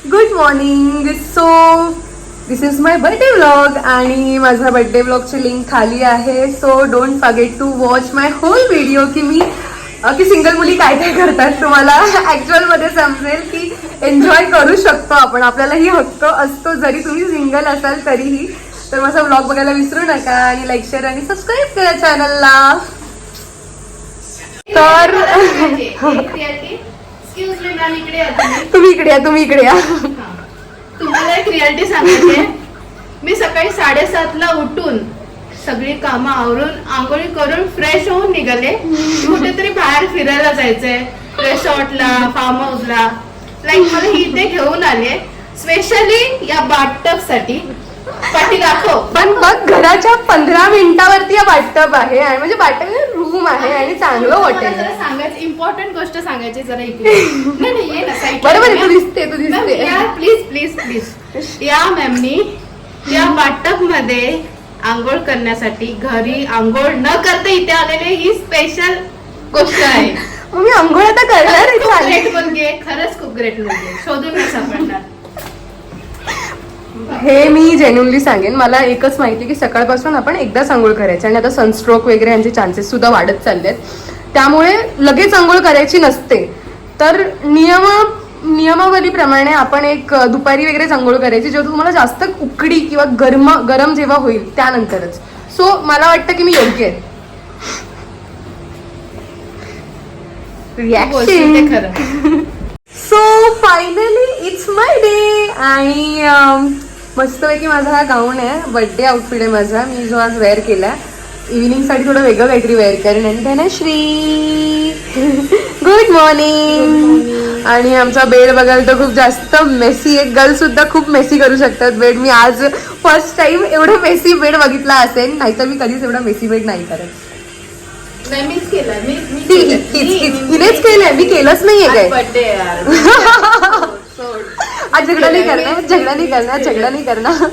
Good morning. So this is my birthday vlog आणि माझा birthday व्लॉगची लिंक खाली आहे. So don't forget to watch my whole video की सिंगल मुली काय काय करतात. तुम्हाला ऍक्च्युअल मध्ये समजेल की एन्जॉय करू शकतो आपण, आपल्यालाही हक्क असतो जरी तुम्ही सिंगल असाल तरीही. तर माझा व्लॉग बघायला विसरू नका आणि लाईक शेअर आणि सबस्क्राईब करा चॅनलला. तर तुम्ही इकडे या. तुम्हाला एक रियालिटी सांगायचे. मी सकाळी 7:30ला उठून सगळी कामं आवरून आंघोळी करून फ्रेश होऊन निघाले. कुठेतरी बाहेर फिरायला जायचंय, रिसॉर्टला, फार्म हाऊसला. लाईक मला ही इथे घेऊन आले स्पेशली या बाथटब साठी. पाठी दाखव. पण बघ, घराच्या 15 मिनिटावरती या बाथटब आहे आणि म्हणजे बाथटब रूम आहे आणि चांगलं हॉटेल. सांगायचं इम्पॉर्टंट गोष्ट सांगायची जरा इकडे. नाही ये ना साईड. बरोबर, तू दिसते प्लीज प्लीज प्लीज. या मॅमनी या बाथटब मध्ये आंघोळ करण्यासाठी घरी आंघोळ न करता इथे आलेले ही स्पेशल गोष्ट आहे. मग मी आंघोळ आता करणार. ग्रेट मुलगी, खरंच खूप ग्रेट मुलगी, शोधून नाही सापडणार. हे मी जेन्युनली सांगेन. मला एकच माहिती की सकाळपासून आपण एकदाच आंघोळ करायची आणि आता सनस्ट्रोक वगैरे यांचे चान्सेस सुद्धा वाढत चाललेत. त्यामुळे लगेच आंघोळ करायची नसते. तर नियमावलीप्रमाणे आपण एक दुपारी वगैरे आंघोळ करायची जेव्हा तुम्हाला जास्त उकडी किंवा गरम जेव्हा होईल त्यानंतरच. सो मला वाटतं की मी योग्य आहे. ते खरं. So finally it's my day आणि मस्तपैकी माझा हा गाऊन आहे. बर्थडे आउटफिट आहे माझा. मी जो आज वेअर केला इव्हिनिंगसाठी थोडं वेगळं काहीतरी वेअर करेन. आणि धनश्री गुड मॉर्निंग. आणि आमचा बेड बघायला तर खूप जास्त मेसी आहे. गर्ल सुद्धा खूप मेसी करू शकतात बेड. मी आज फर्स्ट टाइम एवढं मेसी बेड बघितला असेल, नाहीतर मी कधीच एवढा मेसी बेड नाही करत. हिनेच केलंय, मी केलंच नाहीये काय. आज झगडा नाही करणार.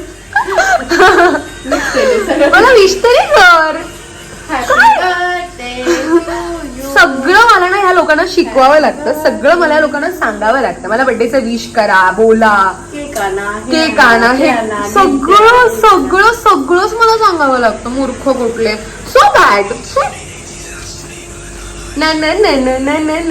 मला विश तरी कर. सगळं मला ना ह्या लोकांना शिकवावं लागतं. सगळं मला या लोकांना सांगावं लागतं. मला बर्थडेचं विश करा, बोला, केक आणा, हे सगळंच मला सांगावं लागतं. मूर्ख कुठले. So bad. नाही.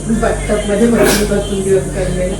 बाथटब मध्ये बसून दिवस काढलेला.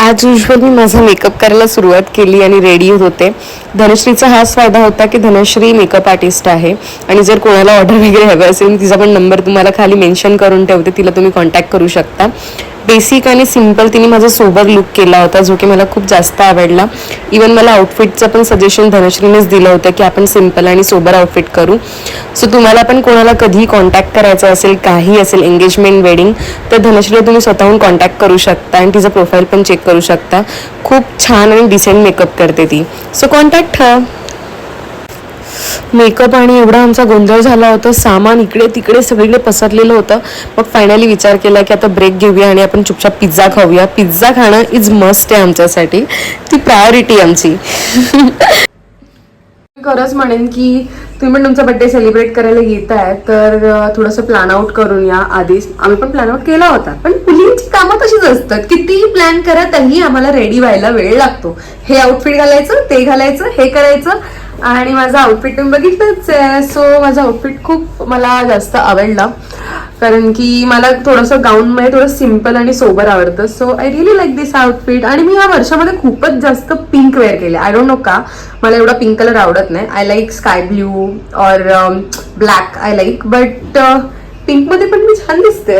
आज युजली माझा मेकअप करायला सुरुवात केली आणि रेडी होते. धनश्रीचा हाच फायदा होता की धनश्री मेकअप आर्टिस्ट आहे आणि जर कोणाला ऑर्डर वगैरे हवे असेल तिचा पण नंबर तुम्हाला खाली मेन्शन करून ठेवते, तिला तुम्ही कॉन्टॅक्ट करू शकता. बेसिक आणि सिम्पल तिने माझा सोबर लुक केला होता जो की मला खूप जास्त आवडला. इवन मला आउटफिटचं पण सजेशन धनश्रीनेच दिलं होतं की आपण सिम्पल आणि सोबर आउटफिट करू. सो तुम्हाला पण कोणाला कधीही कॉन्टॅक्ट करायचं असेल, काही असेल, एंगेजमेंट, वेडिंग, तर धनश्रीला तुम्ही स्वतःहून कॉन्टॅक्ट करू शकता आणि तिचं प्रोफाईल पण चेक करू शकता. खूप छान आणि डिसेंट मेकअप करते ती. सो कॉन्टॅक्ट हर. मेकअप आणि एवढा आमचा गोंधळ झाला होता. सामान इकडे तिकडे सगळीकडे पसरलेलं होतं. मग फायनली विचार केला की आता ब्रेक घेऊया आणि आपण चुपचाप पिझ्झा खाऊया. पिझ्झा खाणं इज मस्ट आहे आमच्यासाठी. ती प्रायोरिटी आमची. खरंच म्हणेन की तुम्ही पण तुमचा बर्थडे सेलिब्रेट करायला येत आहे तर थोडंसं प्लॅन आउट करून या. आधीच आम्ही पण प्लॅन आउट केला होता, पण मुलींची कामं तशीच असतात. कितीही प्लॅन करा तरीही आम्हाला रेडी व्हायला वेळ लागतो. हे आउटफिट घालायचं, ते घालायचं, हे करायचं. आणि माझा आउटफिट तुम्ही बघितलंच आहे. सो माझा आउटफिट खूप मला जास्त आवडला कारण की मला थोडंसं गाऊनमध्ये थोडं सिम्पल आणि सोबर आवडतं. So I really like this outfit. आणि मी या वर्षामध्ये खूपच जास्त पिंक वेअर केले. आय डोंट नो का मला एवढा पिंक कलर आवडत नाही. आय लाईक स्काय ब्ल्यू और ब्लॅक आय लाईक, बट पिंकमध्ये पण मी छान दिसते.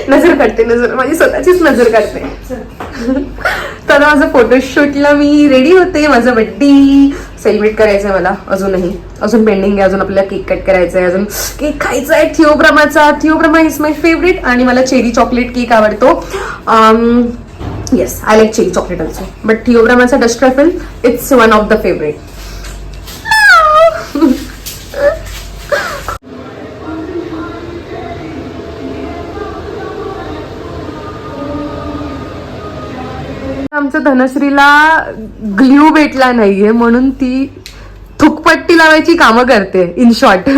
नजर काढते, माझी स्वतःचीच नजर काढते. तर माझं फोटोशूटला मी रेडी होते. माझा बर्थडे सेलिब्रेट करायचंय मला अजून पेंडिंग आहे. अजून आपल्याला केक कट करायचा आहे, अजून केक खायचा आहे थिओब्रामाचा. थिओब्रामा इज माय फेवरेट आणि मला चेरी चॉकलेट केक आवडतो. Yes, I like cherry chocolate also, but थिओब्रामाचा dust truffle it's one of the favourite. आमच्या धनश्रीला ग्ल्यू भेटला नाहीये म्हणून ती थुकपट्टी लावायची कामं करते. इन शॉर्ट,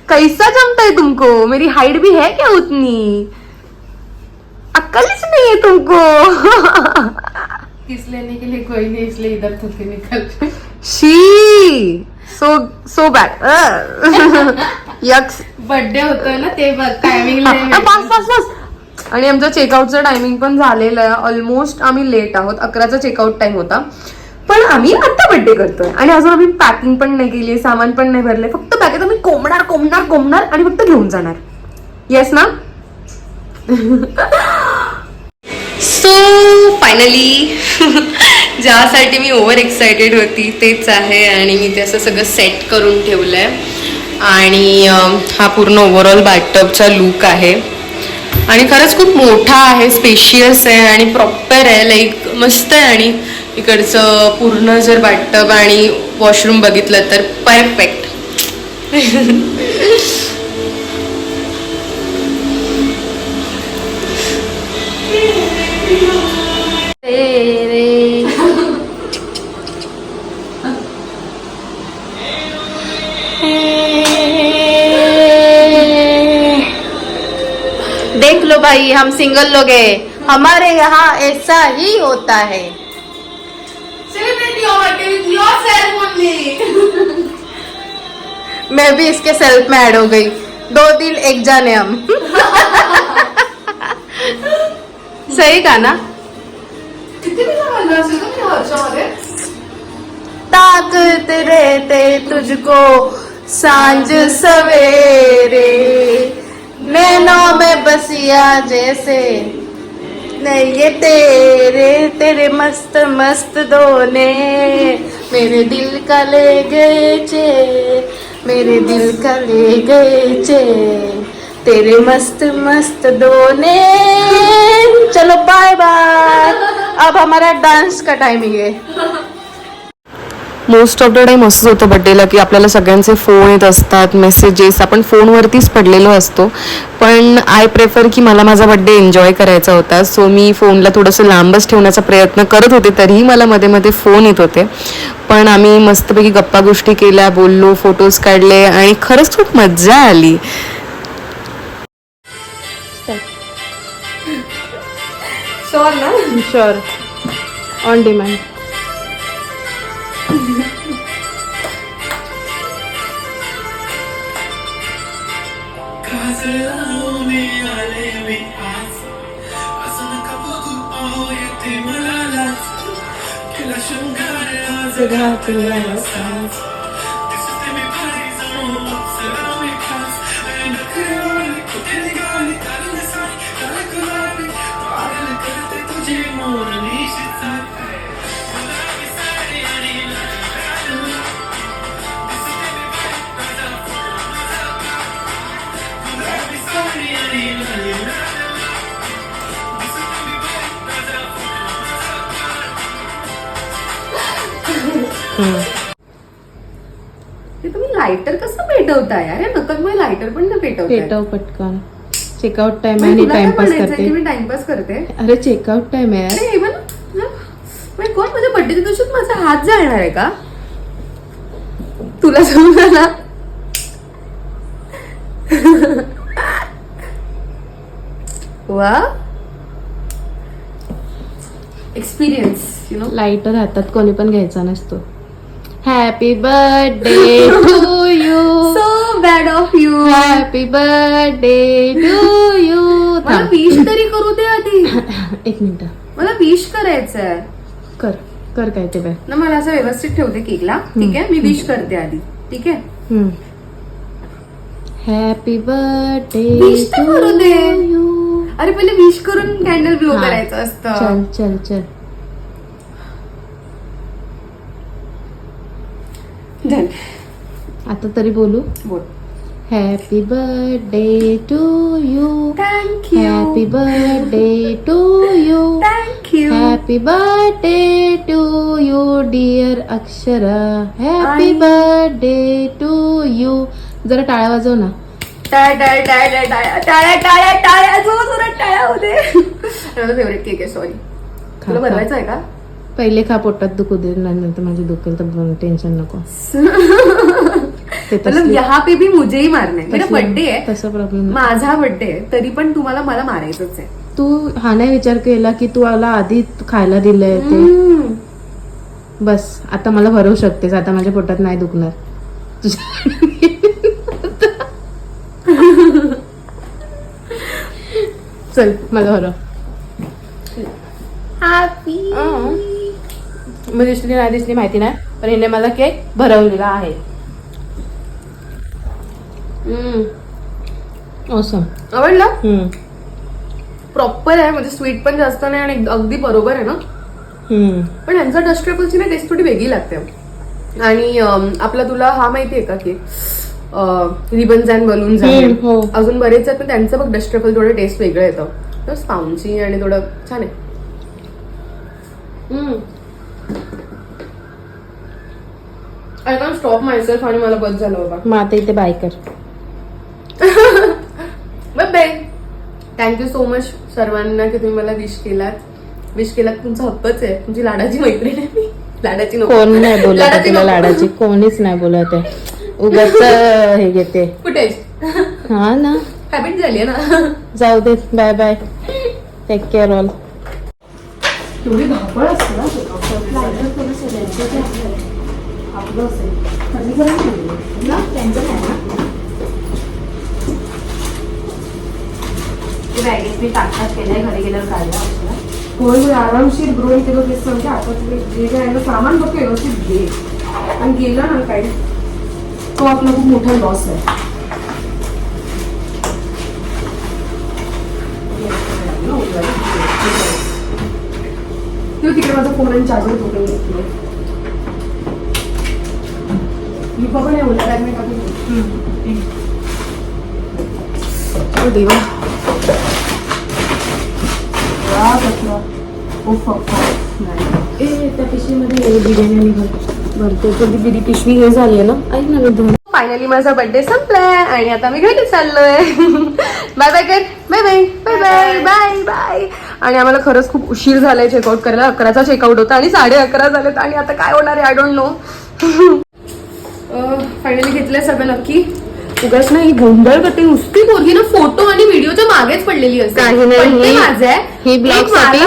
कैसा जमता है तुमको? मेरी हाइट भी है क्या उतनी? अक्कल नहीं है तुमको. किस लेने के लिए कोई नहीं, इसलिए इधर थूके निकल. She so bad. X. Birthday होतोय ना ते बघ, टायमिंगला बस. आणि आमचं चेकआउटचं टायमिंग पण झालेलं आहे. ऑलमोस्ट आम्ही लेट आहोत. 11चा चेकआउट टाइम होता, पण आम्ही आता बर्थडे करतोय आणि अजून आम्ही पॅकिंग पण नाही केली, सामान पण नाही भरले. फक्त बॅगेत आम्ही कोंबणार आणि फक्त घेऊन जाणार. येस ना? सो फायनली ज्यासाठी मी ओव्हर एक्सायटेड होती तेच आहे आणि मी ते असं सगळं सेट करून ठेवलंय. आणि हा पूर्ण ओव्हरऑल बाथटबचा लुक आहे आणि खरंच खूप मोठा आहे, स्पेशियस आहे आणि प्रॉपर आहे. लाईक मस्त आहे. आणि इकडचं पूर्ण जर बाथटब आणि वॉशरूम बघितलं तर परफेक्ट. देख लो भाई, हम सिंगल लोग हैं, हमारे यहाँ ऐसा ही होता है. Celebrate your birthday with yourself only. मैं भी इसके सेल्फ में ऐड हो गई. 2 दिल एक जाने हम. सही का ना? ताकत रहते तुझको सांझ सवेरे, नैनों में बसिया जैसे नहीं ये तेरे मस्त मस्त दोने मेरे दिल का ले गए चे, मेरे दिल का ले गए चे तेरे मस्त मस्त दोने. चलो बाय बाय. अब हमारा डांस का टाइमिंग है. मोस्ट ऑफ द टाईम असंच होतं बड्डेला की आपल्याला सगळ्यांचे फोन येत असतात, मेसेजेस. आपण फोनवरतीच पडलेलो असतो. पण आय प्रेफर की मला माझा बड्डे एन्जॉय करायचा होता. सो मी फोनला थोडंसं लांबच ठेवण्याचा प्रयत्न करत होते. तरीही मला मध्ये मध्ये फोन येत होते. पण आम्ही मस्तपैकी गप्पा गोष्टी केल्या, बोललो, फोटोज काढले आणि खरंच खूप मज्जा आली. श्योर ना? श्योर. On demand. ते तुम्ही लायटर कसं पेटवताय? अरे नकल, मला लायटर पण ना पेटवताय. पेटव पटकन. चेकआउट टाइम आहे आणि टाइमपास करते. मी टाइमपास करते. अरे चेकआउट टाइम आहे. अरे इवन कोण माझ्या बर्थडेच्या दिवशी माझा हात जाणार आहे का? तुला समजा ना. वा, एक्सपिरियन्स यु नो. लाइटर हातात कोणी पण घ्यायचा नसतो. Happy birthday to you. So bad of you. Happy birthday to you. मला विश तरी करू दे आधी. 1 मिनिट. मला विश करायचंय. कर काय ते बाय ना. मला असं व्यवस्थित ठेवते केकला. ठीक आहे, मी विश करते आधी. ठीक आहे. Happy birthday. विश तर करू दे. अरे पहिले विश करून कॅन्डल ब्लो करायचं असतं. चल. Done. आता तरी बोलू. बोल. Happy birthday to you. Thank you. Happy birthday to you. Thank you. Happy birthday to you dear Akshara. Happy आणि- बर्थडे टू यू. जरा टाळ्या वाजव ना. टाळ्या जोरात टाळ्या होते. माझा फेवरेट केक आहे. सॉरी, तुला खा. बनवायचं आहे का? पहिले खा, पोटात दुखू दे, नंतर माझी दुखेल तर टेन्शन नको. ते मतलब यहाँ पे भी मुझे ही मारना है. मेरा बर्थडे आहे, तसं प्रॉब्लेम. माझा बर्थडे आहे, तरी पण तुम्हाला मला मारायचंच आहे. तू हा नाही विचार केला की तू मला आधी खायला दिलंय ते. हम्म. बस आता मला भरवू शकतेस. आता माझ्या पोटात नाही दुखणार. चल मला भरव. हॅपी. मी दिसली नाही दिसली माहिती नाही, पण हिने मला केक भरवलेला आहे. Awesome. आवडला? प्रॉपर आहे, म्हणजे स्वीट पण जास्त नाही आणि अगदी बरोबर आहे ना. पण यांचा डस्ट ट्रफलची ना टेस्ट थोडी वेगळी लागते. आणि आपला तुला हा माहितीये का की रिबन्स अँड बलून्स आहेत, हो. अजून बरेच आहेत, पण त्यांचं बघ डस्ट ट्रफल थोडं टेस्ट वेगळं येतं. स्पाउंची आणि थोडं छान आहे. आय कॅन स्टॉप मायसेल्फ आणि मला बस झालं बाबा. मग आता इथे बाय कर. Bye bye. Thank you so much सर्वांना की तुम्ही मला विश केलात. तुमचा हक्कच आहे. तुमची लाडाची मैत्रीण आहे मी. लाडाची नको. कोण नाही बोलत लाडाची तुला नको. लाडाची. कोणीच नाही बोलत आहे. उगाच हे घेते. कुठे हा ना. हॅबिट झाली आहे ना. जाऊ दे. Bye bye. Take care all. एवढी धावपळ असते ना. बॅगेत मी टाकतात केलंय, घरी गेल्यावर काढला. होय, आरामशीर ग्रोन केलं दिसतं. म्हणजे आता जे जे आहे ना सामान फक्त व्यवस्थित घे, आणि गेलं ना काही तो आपला खूप मोठा लॉस आहे. तिकडे माझा फोन आणि चार्जर तुटून घेतले. मी बाबा नाही बोलला बॅग नाही टाकून. देवा त्या पिशवीमध्ये बिर्याणी भरते. बिर्याणी पिशवी हे झाली आहे ना. ऐक ना मी फायनली माझा बर्थडे संपलाय आणि आता मी घरी चाललोय. बाय बाय कर. Bye bye bye bye bye bye. आणि आम्हाला खरंच खूप उशीर झालाय चेकआउट करायला. 11चा चेकआउट होता आणि 11:30 झालेत आणि आता काय होणार आहे आय डोंट नो. फायनली घेतलंय सगळं नक्की. उगाच ना ही गोंधळ करते नुसती. पोरगी ना फोटो आणि व्हिडिओच्या मागेच पडलेली असते. काही नाही. पण ते माझं आहे. ही ब्लॉग साठी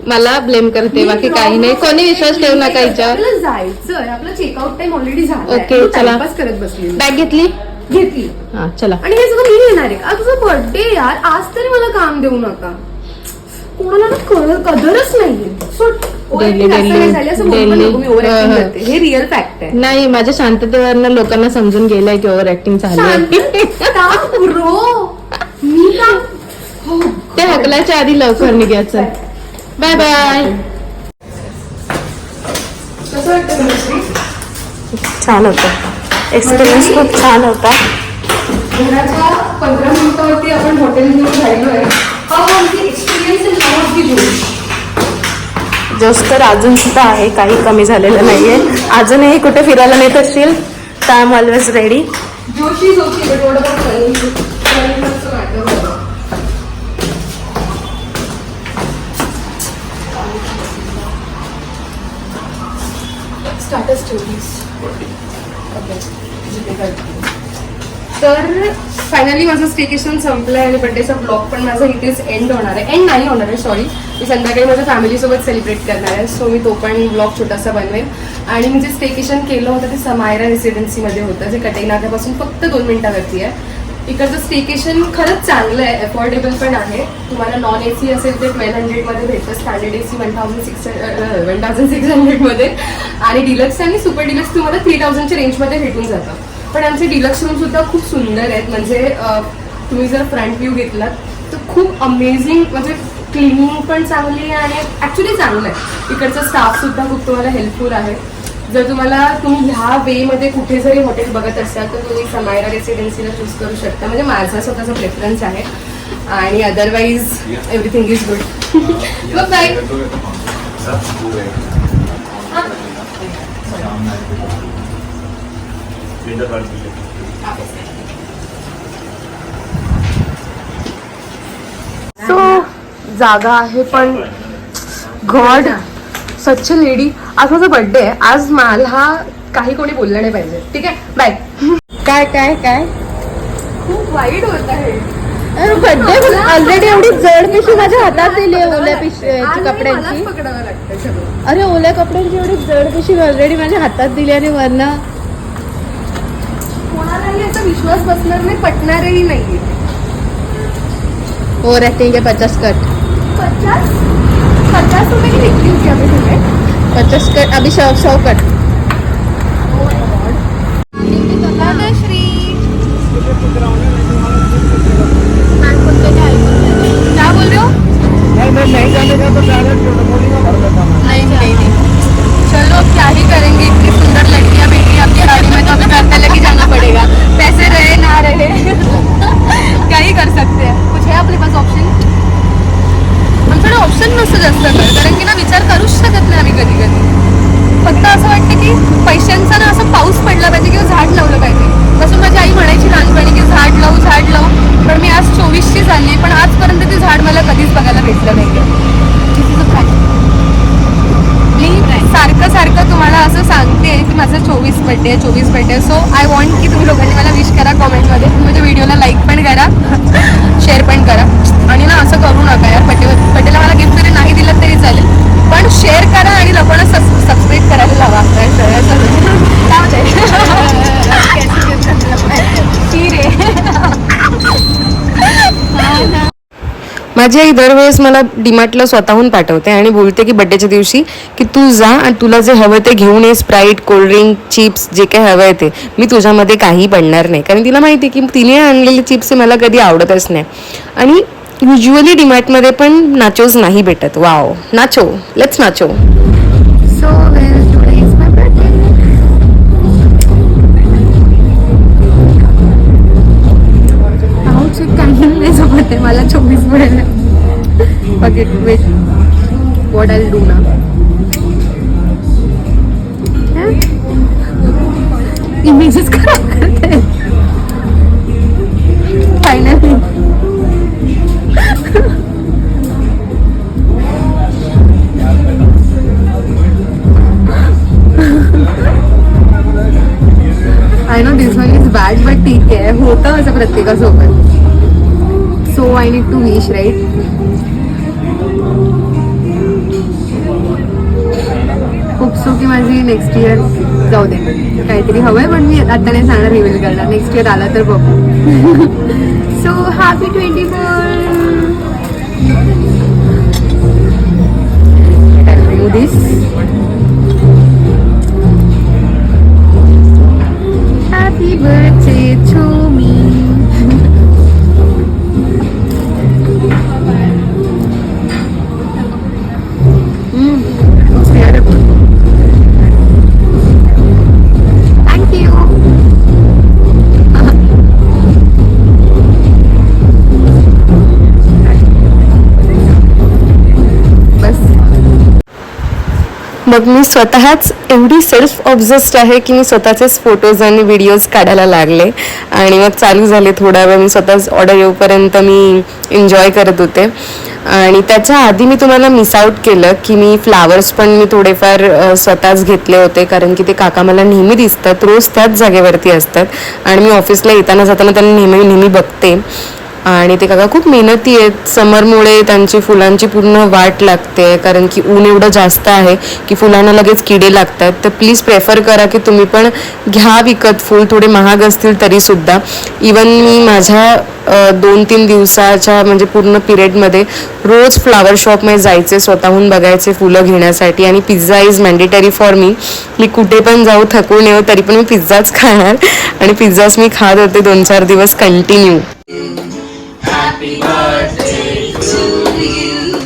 मला ब्लेम करते. बाकी काही नाही. कोणी विश्वास ठेवू नका हिच्यावर. आपल्याला जायचंय. आपलं चेकआउट टाइम ऑलरेडी झाला. ओके, चला. टाइमपास करत बसली. बॅग घेतली. हा चला. आणि हे सगळं मी येणार आहे. आज तुझा बर्थडे यार. आज तरी मला काम देऊ नका. कोणाला ना कदरच नाहीये. हे रिअल फॅक्ट आहे. नाही, माझ्या शांततेवरनं लोकांना समजून गेलंय की ओव्हर ऍक्टिंग झाली. मी का ते हकलाच्या आधी लवकर निघायचं. Bye bye. कसं वाटतं? छान होतं. एक्सपिरियन्स खूप छान होता. घराच्या 15 मिनिटावरती आपण हॉटेल घेऊन राहिलोय. एक्सपिरियन्स जोश तर अजून सुद्धा आहे. काही कमी झालेलं नाहीये. अजूनही कुठे फिरायला नेत असतील तर I am always ready. Joshi तर फायनली माझं स्टेकेशन संपलंय आणि बर्थडेचा ब्लॉग पण माझा इथेच एंड होणार आहे. एंड नाही होणार आहे, सॉरी. मी संध्याकाळी माझ्या फॅमिलीसोबत सेलिब्रेट करणार आहे. सो मी तो पण ब्लॉग छोटासा बनवेन. आणि मी जे स्टेकेशन केलं होतं ते समायरा रेसिडेन्सीमध्ये होतं, जे कटई नाक्यापासून फक्त 2 मिनिटावरती आहे. इकडचं स्टेकेशन खरंच चांगलं आहे, अफोर्डेबल पण आहे. तुम्हाला नॉन AC असेल ते 1200 मध्ये भेटतं. स्टँडर्ड AC 1600 मध्ये. आणि डिलक्स आणि सुपर डिलक्स तुम्हाला 3000च्या रेंजमध्ये भेटून जातं. पण आमचे डिलक्स रूम सुद्धा खूप सुंदर आहेत. म्हणजे तुम्ही जर फ्रंट व्ह्यू घेतलात तर खूप अमेझिंग, म्हणजे क्लिनिंग पण चांगली आहे आणि ॲक्च्युली चांगलं आहे. इकडचा स्टाफ सुद्धा खूप तुम्हाला हेल्पफुल आहे. जर तुम्ही ह्या वेमध्ये कुठे जरी हॉटेल बघत असाल तर तुम्ही समायरा रेसिडेन्सीला चूज करू शकता. म्हणजे माझा स्वतःचा प्रेफरन्स आहे आणि otherwise everything is good. Bye. So जागा आहे पण गॉड सच लेडी. आज माझा बर्थडे आहे. आज मला काही कोणी बोललं नाही पाहिजे. ठीक आहे बाय. काय काय काय खूप वाईट होत आहे. बर्थडे ऑलरेडी एवढी जड पिशवी माझ्या हातात दिली ओल्या आज कपड्यांची. मलाच पकडावं लागतं सगळं. अरे ओल्या कपड्यांची एवढी जड पिशवी ऑलरेडी माझ्या हातात दिली आणि वरनं कोणालाही याचा विश्वास बसणार नाही, पटणारही नाही. ओव्हर ॲक्टिंग के 50 कट 50 रुपये की विकली होती आम्ही सगळे. 50 कट अभी 100 कट. क्या बोल रहे हो? नहीं जाने का तो डायरेक्ट नहीं. चलो क्या ही करेंगे, इतनी सुंदर लड़कियां बेटी आपकी गाड़ी में तो हमें पैसा लेके जाना पड़ेगा. पैसे रहे ना रहे क्या ही कर सकते हैं. कुछ है आपके पास ऑप्शन? आमच्याकडे ऑप्शन नसतं जास्त कारण की ना विचार करूच शकत नाही आम्ही कधी कधी. फक्त असं वाटतं की पैशांचा ना असं पाऊस पडला पाहिजे किंवा झाड लावलं पाहिजे. तसं माझी आई म्हणायची लहानपणी की झाड लावू. पण मी आज 24ची झाली पण आजपर्यंत ते झाड मला कधीच बघायला भेटलं नाही. मी सारखं तुम्हाला असं सांगते की माझं 24 बर्थडे. सो आय वॉन्ट की तुम्ही लोकांनी मला विश करा कॉमेंटमध्ये. माझ्या व्हिडिओला लाईक पण करा, शेअर पण करा. आणि ना असं करू नका यार. पटेला मला गिफ्ट वगैरे नाही दिलं तरी चालेल पण शेअर करा आणि लोकांना सबस्क्राईब करायला लावा. माझी आई दरवेळेस मला डीमार्टला स्वतःहून पाठवते आणि बोलते की बड्डेच्या दिवशी की तू जा आणि तुला जे हवं ते घेऊन ये. स्प्राईट, कोल्ड्रिंक, चिप्स जे काही हवं आहे ते. मी तुझ्यामध्ये काही पडणार नाही कारण तिला माहिती आहे की तिने आणलेले चिप्स मला कधी आवडतच नाही. आणि युजली डीमार्टमध्ये पण नाचोज नाही भेटत. Wow nacho, let's nacho. So today is my birthday. काही नाही सोबत आहे मला 24 मिळाले. बघेट वेट व्हॉट आय डू ना. इमेजेस खराब करते finally. I know this one is bad but ठीक आहे. होतं असं प्रत्येकासोबत. So I need to wish right. खूप सो की माझी नेक्स्ट इयर जाऊ दे. काहीतरी हवंय पण मी आता नाही सांगणार, रिव्हील करणार. नेक्स्ट इयर आला तर बघू. So happy 24. This happy birthday to me. मग मी स्वतःच एवढी सेल्फ ऑब्झेस्ड आहे की मी स्वतःचेच फोटोज आणि व्हिडिओज काढायला लागले आणि मग चालू झाले. थोडा वेळ मी स्वतःच ऑर्डर येऊपर्यंत मी एन्जॉय करत होते. आणि त्याच्या आधी मी तुम्हाला मिस आउट केलं की मी फ्लावर्स पण मी थोडेफार स्वतःच घेतले होते कारण की ते काका मला नेहमी दिसतात, रोज त्याच जागेवरती असतात आणि मी ऑफिसला येताना जाताना त्यांना नेहमी बघते. आणि ते काका खूप मेहनती आहेत. समरमुळे त्यांची फुलांची पूर्ण वाट लागते कारण की ऊन एवढं जास्त आहे की फुलांना लगेच किडे लागतात. तर प्लीज प्रेफर करा की तुम्ही पण घ्या विकत फुल. थोडे महाग असतील तरीसुद्धा. इवन मी माझ्या 2-3 दिवसाच्या म्हणजे पूर्ण पिरियडमध्ये रोज फ्लावर शॉपमध्ये जायचे, स्वतःहून बघायचे फुलं घेण्यासाठी. आणि pizza is mandatory for me. मी कुठे पण जाऊ, थकून येऊ, तरी पण मी पिझ्झाच खाणार. आणि पिझ्झाच मी खात होते 2-4 दिवस continue. Happy birthday to you.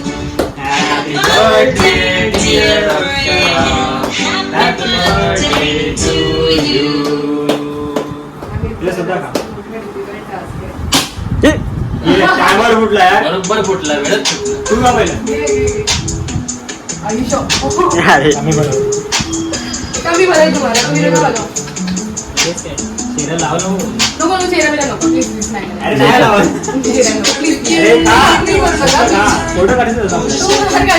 Happy birthday, dear Akshara. Happy birthday. Number फुटला वेळच फुटला. तू का पहिला अरे आम्ही बनवतो कमी बघायचं तुम्हाला तुम्ही नका बघा. तेच काय चेहरा लावलं नको नको चेहरा बिरा नको प्लीज प्लीज नाही अरे नाही लावत चेहरा नको प्लीज अरे प्लीज फोटो काढायचं होता आपल्याला.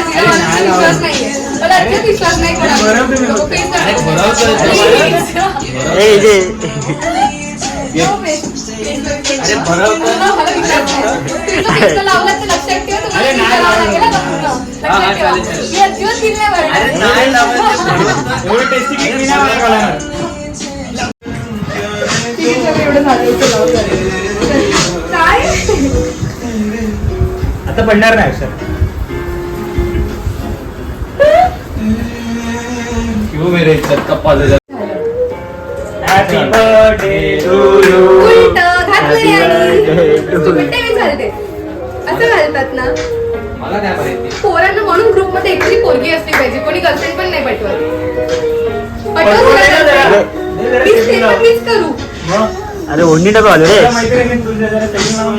विश्वास नाहीये मला अजिबात विश्वास नाही बरं तुम्ही नको face करा. अरे बरोबर अरे बरोबर मला विश्वास नाही. तुमचा face तर लावला तर लक्षात ठेवा तुम्हाला अरे नाही लावावं लागेल हा हा, पूर्ण. लक्षात हा, ठेवा. चालेल, चालेल. मी अजिबात feel नाही अरे करणार. नाही लावायचं. एवढं टेस्टी केक मी नाही बनवणार. ठीक आहे, चला, एवढं झालं, इथं लावू झालं. काय आता पडणार नाही अक्षर क्यों मेरे इज्जत का पाले हॅपी बर्थडे टू यू उलट घातलंय आणि उलटे मी घालते असं घालतात ना मला काय माहिती. पोरांना म्हणून ग्रुप मध्ये एकटी पोरगी असली पाहिजे कोणी गर्लफ्रेंड पण नाही पाठवत मीच करू अरे ओढणी डबा आलो रे माहिती आहे की तुझ्या जरा सेटिंग लावून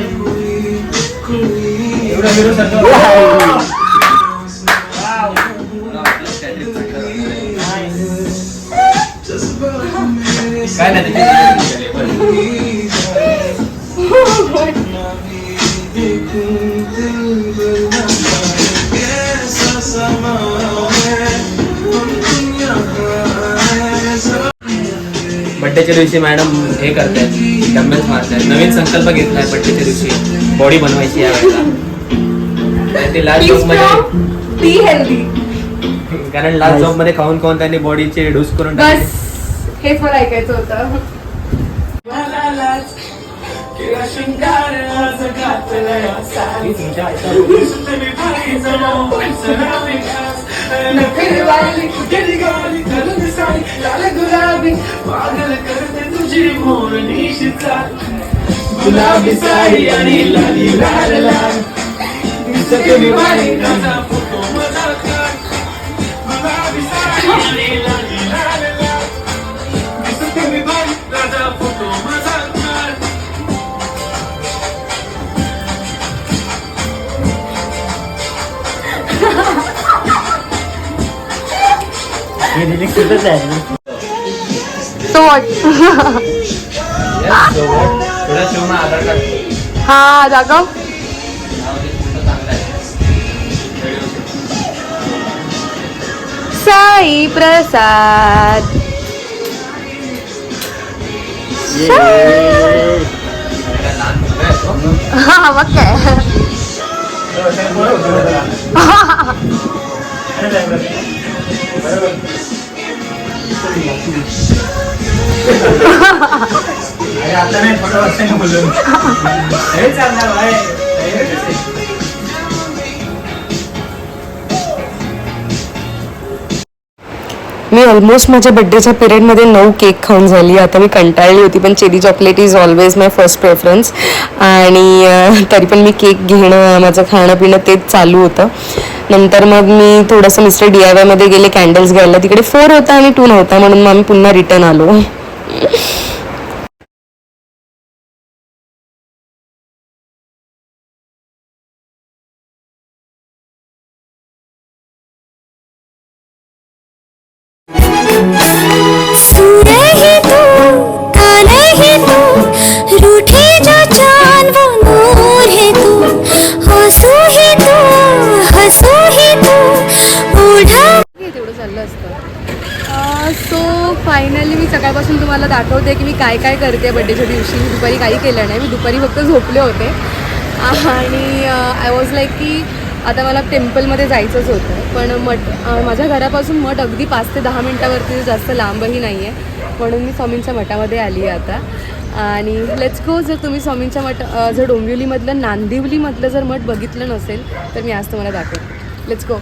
एवढा हिरो सारखं काय नाही बड्डेच्या दिवशी मॅडम हे करतायत डंबेल्स मारतायत. नवीन संकल्प घेतलाय बड्डेच्या दिवशी बॉडी बनवायची यावेळेला. ते लास्ट जॉब मध्ये ती हेल्दी कारण लास्ट जॉब मध्ये खाऊन खाऊन त्यांनी बॉडीचे डूस करून टाकले. बस हेच मला ऐकायचं होतं गुलाबी साडी आणि लाली लाल लाल दिसते वाली राजा फोटो मजा कर गुलाबी साडी आणि लाली लाल लाल दिसते वाली राजा फोटो मजा कर हे लिरिक्स सुद्धा आहे तो थोड्या शिवणा आधार कार्ड हा दाखव साई प्रसाद हा मग काय अरे आता नाही थोडं वाजता बोललो हे चालणार भाई मी ऑलमोस्ट माझ्या बड्डेच्या पिरियडमध्ये 9 केक खाऊन झाली. आता मी कंटाळली होती पण cherry chocolate is always my first preference आणि तरी पण मी केक घेणं माझं खाणं पिणं तेच चालू होतं. नंतर मग मी थोडंसं मिस्टर DIY मध्ये गेले कॅन्डल्स घ्यायला. तिकडे 4 होता आणि 2 नव्हता म्हणून मग आम्ही पुन्हा रिटर्न आलो. सो फायनली मी सकाळपासून तुम्हाला दाखवते की मी काय काय करते बड्डेच्या दिवशी. मी दुपारी काही केलं नाही. मी दुपारी फक्त झोपले होते आणि आय वॉज लाईक की आता मला टेम्पलमध्ये जायचंच होतं पण माझ्या घरापासून मठ अगदी 5 ते 10 मिनटावरती जास्त लांबही नाही आहे म्हणून मी स्वामींच्या मठामध्ये आली आहे आता. आणि लेट्स गो. जर तुम्ही स्वामींच्या मठ जर डोंबिवलीमधलं नांदिवलीमधलं जर मठ बघितलं नसेल तर मी आज तुम्हाला दाखवते. Let's go.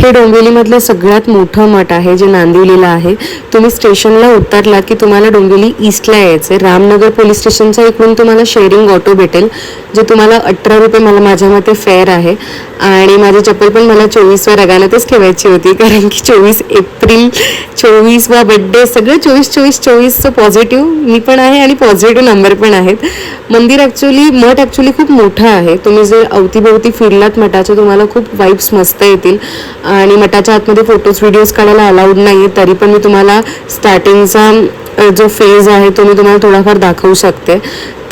हे डोंबिवलीमधलं सगळ्यात मोठं मठ आहे जे नांदिवलीला आहे. तुम्ही स्टेशनला उतरलात की तुम्हाला डोंबिवली ईस्टला यायचं आहे. रामनगर पोलीस स्टेशनच्या इकडून तुम्हाला शेअरिंग ऑटो भेटेल जे तुम्हाला 18 रुपये मला माझ्या मते फेअर आहे. आणि माझी चप्पल पण मला 24व्या रगानंच ठेवायची होती कारण की 24 एप्रिल 24वा बड्डे सगळं 24 पॉझिटिव्ह मी पण आहे आणि पॉझिटिव्ह नंबर पण आहेत. मंदिर मठ ॲक्च्युली खूप मोठं आहे. तुम्ही जर अवतीभोवती फिरलात मठाचे तुम्हाला खूप वाईब्स मस्त येतील. आणि मठाच्या आतमध्ये फोटोज व्हिडिओज काढायला अलाउड नाही आहे तरी पण मी तुम्हाला स्टार्टिंगचा जो फेज आहे तो मी तुम्हाला थोडाफार दाखवू शकते.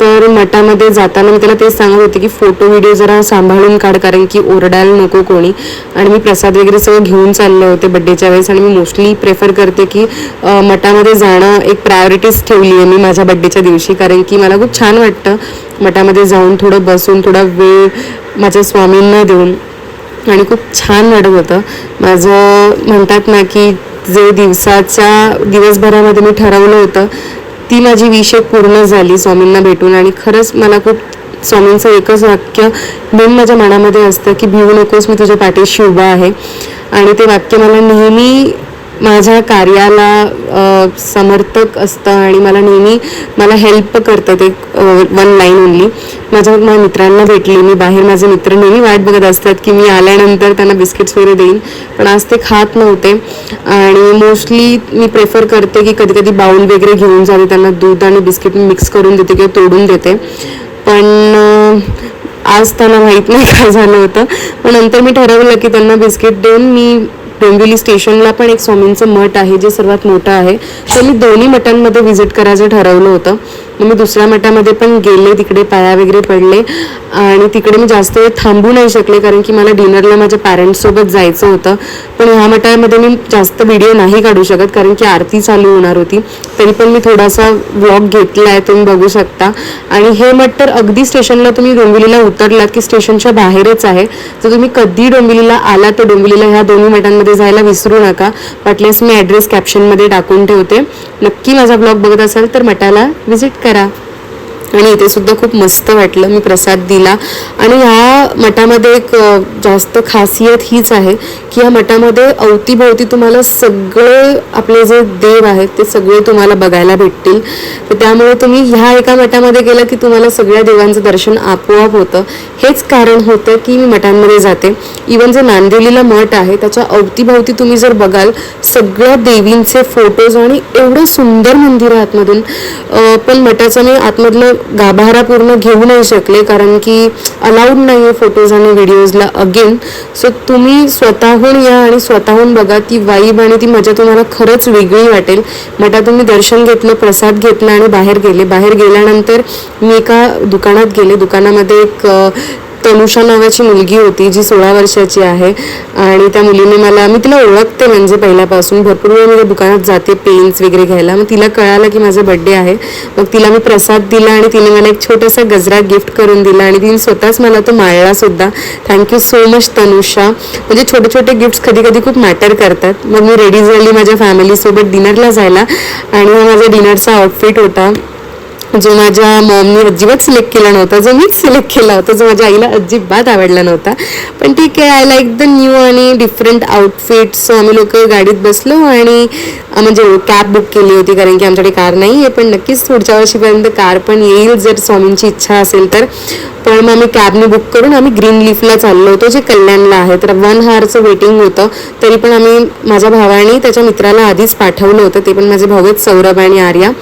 तर मठामध्ये जाताना मी त्याला तेच सांगत होते की फोटो व्हिडिओ जरा सांभाळून काढ कारण की ओरडायला नको कोणी. आणि मी प्रसाद वगैरे सगळं घेऊन चालले होते बड्डेच्या वेळेस आणि मी मोस्टली प्रेफर करते की मठामध्ये जाणं एक प्रायोरिटीज ठेवली आहे मी माझ्या बड्डेच्या दिवशी कारण की मला खूप छान वाटतं मठामध्ये जाऊन थोडं बसून थोडा वेळ माझ्या स्वामींना देऊन आणि खूप छान वाटत होतं. माझं म्हणतात ना की जे दिवसभरामध्ये मी ठरवलं होतं ती माझी विश पूर्ण झाली स्वामींना भेटून. आणि खरंच मला खूप स्वामींचं एकच वाक्य नेहमी माझ्या मनामध्ये असतं की भिवू नकोस मी तुझ्या पाठीशी उभा आहे. आणि ते वाक्य मला नेहमी माझ्या कार्याला समर्थक असतं आणि मला हेल्प करतं ते 1 लाईन ओनली. माझ्या मित्रांना भेटली मी बाहेर. माझे मित्र नेहमी वाट बघत असतात की मी आल्यानंतर त्यांना बिस्किट्स वगैरे देईन पण आज ते खात नव्हते. आणि मोस्टली मी प्रेफर करते की कधी कधी बाउल वगैरे घेऊन जाते त्यांना दूध आणि बिस्किट मिक्स करून देते किंवा तोडून देते. पण आज त्यांना माहीत नाही काय झालं होतं. पण नंतर मी ठरवलं की त्यांना बिस्किट देऊन मी डोंबिवली स्टेशनला पण एक स्वामींचं मठ आहे जे सर्वात मोठं आहे तर मी दोन्ही मठांमध्ये व्हिजिट करायचं ठरवलं होतं. मग मी दुसऱ्या मठामध्ये पण गेले तिकडे पाया वगैरे पडले आणि तिकडे मी जास्त वेळ थांबू नाही शकले कारण की मला डिनरला माझ्या पॅरेंट्ससोबत जायचं होतं. पण ह्या मठामध्ये मी जास्त व्हिडिओ नाही काढू शकत कारण की आरती चालू होणार होती. तरी पण मी थोडासा व्लॉग घेतला आहे तुम्ही बघू शकता. आणि हे मठ तर अगदी स्टेशनला तुम्ही डोंबिवलीला उतरलात की स्टेशनच्या बाहेरच आहे. जर तुम्ही कधी डोंबिवलीला आलात तर डोंबिवलीला ह्या दोन्ही मठांमध्ये जायला विसरू नका. वाटल्यास मी ॲड्रेस कॅप्शनमध्ये टाकून ठेवते. नक्की माझा ब्लॉग बघत असाल तर मठाला व्हिजिट करा. आणि इथे सुद्धा खूप मस्त वाटलं. मी प्रसाद दिला. आणि ह्या मठामध्ये एक जास्त खासियत हीच आहे की ह्या मठामध्ये अवतीभोवती तुम्हाला सगळे आपले जे देव आहेत ते सगळे तुम्हाला बघायला भेटतील. तर त्यामुळे तुम्ही ह्या एका मठामध्ये गेलं की तुम्हाला सगळ्या देवांचं दर्शन आपोआप होतं. हेच कारण होतं की मी मठांमध्ये जाते. इवन जे नांदिवलीला मठ आहे त्याच्या अवतीभोवती तुम्ही जर बघाल सगळ्या देवींचे फोटोज आणि एवढं सुंदर मंदिर आहे आतमधून. पण मठाचं मी आतमधलं गाभारा पूर्ण घेऊ नाही शकले कारण की अलाउड नाही आहे फोटोज आणि व्हिडिओजला अगेन. सो तुम्ही स्वतःहून या आणि स्वतःहून बघा. ती वाईब आणि ती मजा तुम्हाला खरंच वेगळी वाटेल. मठात तुम्ही दर्शन घेतलं प्रसाद घेतला आणि बाहेर गेल्यानंतर मी एका दुकानात गेले. दुकानामध्ये एक तनुषा नावाची मुलगी होती जी 16 वर्षाची आहे. आणि त्या मुलीने मी तिला ओळखते म्हणजे पहिल्यापासून भरपूर वेळ मी दुकानात जाते पेन्स वगैरे घ्यायला. मग तिला कळालं की माझा बड्डे आहे. मग तिला मी प्रसाद दिला आणि तिने मला एक छोटासा गजरा गिफ्ट करून दिला आणि तिने स्वतःच मला तो माळला सुद्धा. Thank you so much Tanusha. म्हणजे छोटे छोटे गिफ्ट्स कधी कधी खूप मॅटर करतात. मग मी रेडी झाली माझ्या फॅमिलीसोबत डिनरला जायला. आणि हा माझा डिनरचा आउटफिट होता जो माझ्या मॉमनी अजिबात सिलेक्ट केला नव्हता, जो मीच सिलेक्ट केला होता, जो माझ्या आईला अजिबात आवडला नव्हता. पण ठीक आहे, आय लाईक द न्यू आणि डिफरंट आउटफिट. सो आम्ही लोक गाडीत बसलो आणि म्हणजे कॅब बुक केली होती कारण की आमच्याकडे कार नाही आहे. पण नक्कीच पुढच्या वर्षीपर्यंत कार पण येईल जर स्वामींची इच्छा असेल तर. पण मग आम्ही कॅबने बुक करून आम्ही ग्रीन लीफला चाललो होतो जे कल्याणला आहे. तर 1 hourचं वेटिंग होतं. तरी पण आम्ही माझ्या भावाने त्याच्या मित्राला आधीच पाठवलं होतं. ते पण माझे भाऊ आहेत सौरभ आणि आर्या.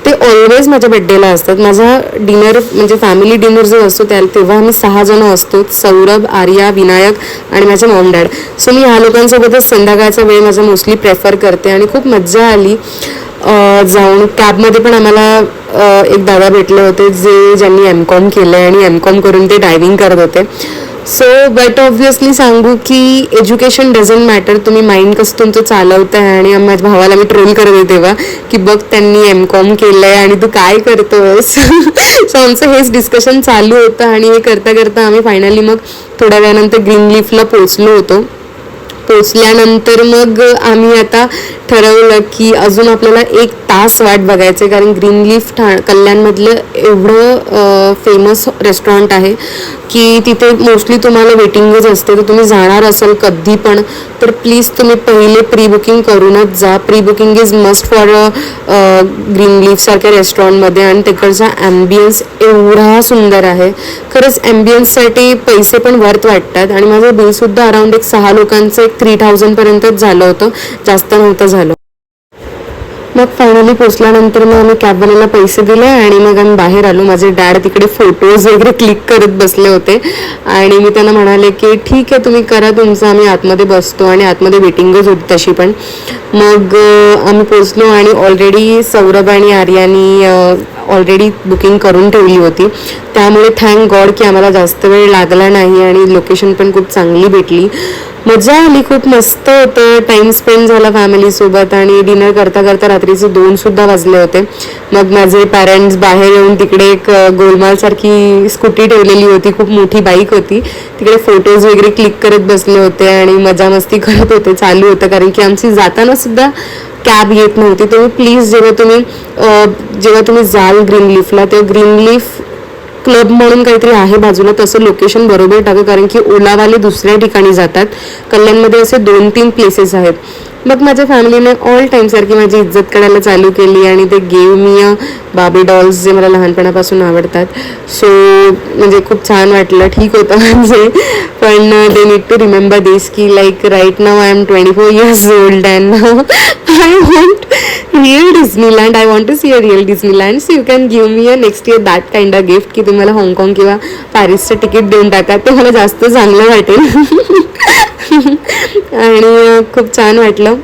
ते ऑलवेज माझ्या बड्डेला असतात. माझा डिनर म्हणजे फॅमिली डिनर जो असतो तेव्हा आम्ही 6 जण असतो. सौरभ, आर्या, विनायक आणि माझे मॉम डॅड. सो मी ह्या लोकांसोबतच संध्याकाळचा वेळ माझा मोस्टली प्रेफर करते आणि खूप मज्जा आली जाऊन. कॅबमध्ये पण आम्हाला एक दादा भेटले होते ज्यांनी M.Com केलं आहे आणि M.Com करून ते ड्रायव्हिंग करत होते. सो बट ऑब्व्हियसली सांगू की एज्युकेशन डझंट मॅटर. तुम्ही माइंड कसं तुमचं चालवताय. आणि माझ्या भावाला मी ट्रोल करत होते तेव्हा की बघ त्यांनी M.Com केलंय आणि तू काय करतोस. सो आमचं हेच डिस्कशन चालू होतं आणि हे करता करता आम्ही फायनली मग थोड्या वेळानंतर ग्रीन लीफला पोहोचलो होतो. पोचल्यानंतर मग आम्ही आता ठरवलं की अजून आपल्याला 1 तास वाट बघायचं आहे, कारण ग्रीन लीफ कल्याणमधलं एवढं फेमस रेस्टॉरंट आहे की तिथे मोस्टली तुम्हाला वेटिंगच असते. तर तुम्ही जाणार असाल कधी पण तर प्लीज तुम्ही पहिले प्री बुकिंग करूनच जा. Pre booking is must for green लीफसारख्या रेस्टॉरंटमध्ये. आणि तिकडचा ॲम्बियन्स एवढा सुंदर आहे. खरंच ॲम्बियन्ससाठी पैसे पण वर्थ वाटतात. आणि माझं बिलसुद्धा अराउंड 6 लोकांचं 3000पर्यंतच झालं होतं, जास्त नव्हतं झालं. मग फायनली पोचल्यानंतर मग आम्ही कॅबवाल्याला पैसे दिले आणि मग आम्ही बाहेर आलो. माझे डॅड तिकडे फोटोज वगैरे क्लिक करत बसले होते आणि मी त्यांना म्हणाले की ठीक आहे तुम्ही करा तुमचं, आम्ही आतमध्ये बसतो. आणि आतमध्ये वेटिंगच होती तशी पण. मग आम्ही पोचलो आणि ऑलरेडी सौरभ आणि आर्यानी ऑलरेडी बुकिंग करून ठेवली होती. त्यामुळे थँक गॉड की आम्हाला जास्त वेळ लागला नाही आणि लोकेशन पण खूप चांगली भेटली. मजा आली, खूप मस्त होतं. टाइम स्पेंड झाला फॅमिलीसोबत आणि डिनर करता करता रात्रीचे 2 वाजले होते. मग माझे पॅरेंट्स बाहेर येऊन तिकडे एक गोलमालसारखी स्कूटी ठेवलेली होती, खूप मोठी बाईक होती, तिकडे फोटोज वगैरे क्लिक करत बसले होते आणि मजा मस्ती करत होते. चालू होतं कारण की आमची जाताना सुद्धा कॅब येत नव्हती. तुम्ही प्लीज जेव्हा तुम्ही जाल ग्रीन लीफला तेव्हा ग्रीन लीफ क्लब म्हणून काहीतरी आहे बाजूला, तसं लोकेशन बरोबर टाका कारण की ओलावाले दुसऱ्या ठिकाणी जातात. कल्याणमध्ये असे 2-3 प्लेसेस आहेत. मग माझ्या फॅमिलीने ऑल टाईम सारखी माझी इज्जत करायला चालू केली आणि ते गेव मी बाबी डॉल्स जे मला लहानपणापासून आवडतात. सो म्हणजे खूप छान वाटलं, ठीक होतं म्हणजे. पण they need to remember this की like right now I am 24 years old and I want real Disneyland. I want to see a real Disneyland. So you can give me a next year that kind of gift की तुम्हाला हाँगकाँग किंवा पॅरिसचं ticket देऊन टाका, ते मला जास्त चांगलं वाटेल. आणि खूप छान वाटलं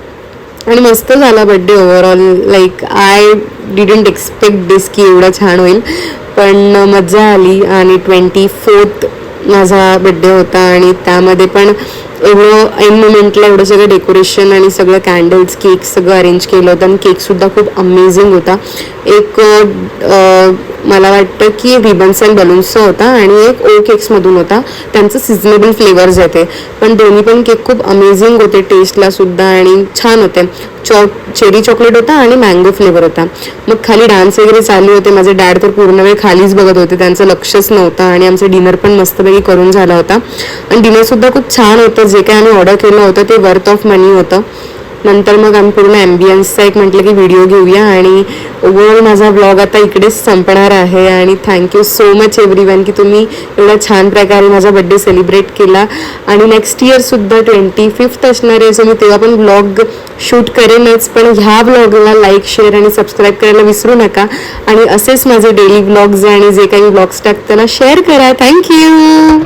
आणि मस्त झाला birthday overall. Like I didn't expect this की एवढं छान होईल, पण मजा आली. आणि 24th माझा बड्डे होता आणि त्यामध्ये पण एवढं ऐन मोमेंटला एवढं सगळं डेकोरेशन आणि सगळं कॅन्डल्स केक सगळं अरेंज केलं होतं. आणि केकसुद्धा खूप अमेझिंग होता. एक मला वाटतं की रिबन्स अँड बलून्सचा होता आणि एक ओ केक्समधून होता. त्यांचं सिझनेबल फ्लेवर्स येते, पण दोन्ही पण केक खूप अमेझिंग होते टेस्टला सुद्धा आणि छान होते. चेरी चॉकलेट होता आणि मँगो फ्लेवर होता. मग खाली डान्स वगैरे चालू होते. माझे डॅड तर पूर्ण वेळ खालीच बघत होते, त्यांचं लक्षच नव्हतं. आणि आमचं डिनर पण मस्तपैकी करून झाला होता आणि डिनरसुद्धा खूप छान होतं. जे काही आम्ही ऑर्डर केलं होतं ते वर्थ ऑफ मनी होतं. नंतर मग आम्ही पूर्ण ॲम्बियन्सचा एक म्हटलं की व्हिडिओ घेऊया आणि ओव्हरऑल माझा व्लॉग आता इकडेच संपणार आहे. आणि थँक्यू सो मच एव्हरीवन की तुम्ही एवढ्या छान प्रकारे माझा बड्डे सेलिब्रेट केला. आणि नेक्स्ट इयरसुद्धा 25th असणार आहे, सो मी तेव्हा पण व्लॉग शूट करेनच. पण ह्या व्लॉगला लाईक शेअर आणि सबस्क्राईब करायला विसरू नका. आणि असेच माझे डेली व्लॉग्स आणि जे काही व्लॉग्स टाकताना शेअर करा. थँक्यू.